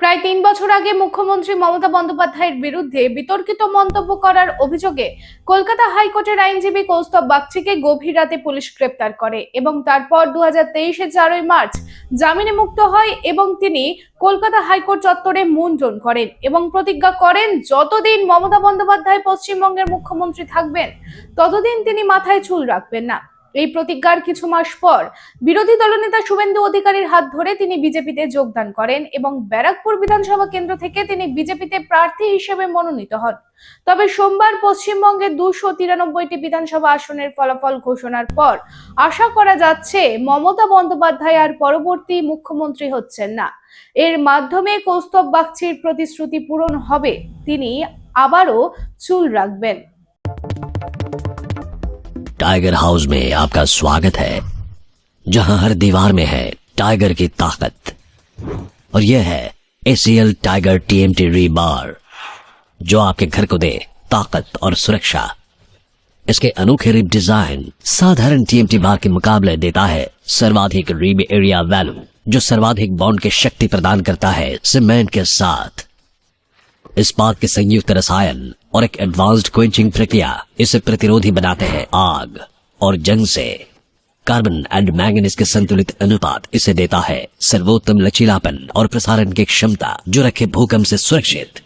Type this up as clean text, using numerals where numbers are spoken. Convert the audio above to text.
প্রায় ৩ বছর আগে মুখ্যমন্ত্রী মমতা বন্দ্যোপাধ্যায়ের বিরুদ্ধে বিতর্কিত মন্তব্য করার অভিযোগে কলকাতা হাইকোর্টের আইনজীবী কৌস্তব বাগচিকে গভীর রাতে পুলিশ গ্রেপ্তার করে এবং তারপর 2023-এর 4 মার্চ জামিনে মুক্ত হয় এবং তিনি কলকাতা হাইকোর্ট চত্বরে মুন্ডন করেন এবং প্রতিজ্ঞা করেন যতদিন মমতা বন্দ্যোপাধ্যায় পশ্চিমবঙ্গের মুখ্যমন্ত্রী থাকবেন ততদিন তিনি মাথায় চুল রাখবেন না। এই প্রতিজ্ঞার কিছু মাস পর বিরোধী দলনেতা শুভেন্দু অধিকারীর হাত ধরে তিনি বিজেপিতে যোগদান করেন এবং ব্যারাকপুর বিধানসভা কেন্দ্র থেকে তিনি বিজেপিতে প্রার্থী হিসেবে মনোনীত হন। তবে সোমবার পশ্চিমবঙ্গের 293টি বিধানসভা আসনের ফলাফল ঘোষণার পর আশা করা যাচ্ছে মমতা বন্দ্যোপাধ্যায় আর পরবর্তী মুখ্যমন্ত্রী হচ্ছেন না। এর মাধ্যমে কৌস্তব বাগচির প্রতিশ্রুতি পূরণ হবে, তিনি আবারও চুল রাখবেন। टाइगर हाउस में आपका स्वागत है, जहां हर दीवार में है टाइगर की ताकत। और यह है ACL टाइगर TMT रीबार, जो आपके घर को दे ताकत और सुरक्षा। इसके अनोखे रिब डिजाइन साधारण TMT बार के मुकाबले देता है सर्वाधिक रिब एरिया वैल्यू, जो सर्वाधिक बॉन्ड की शक्ति प्रदान करता है सीमेंट के साथ। इस्पात के संयुक्त रसायन और एक एडवांस्ड क्वेंचिंग प्रक्रिया इसे प्रतिरोधी बनाते हैं आग और जंग से। कार्बन एंड मैंगनीज के संतुलित अनुपात इसे देता है सर्वोत्तम लचीलापन और प्रसारण की क्षमता, जो रखे भूकंप से सुरक्षित।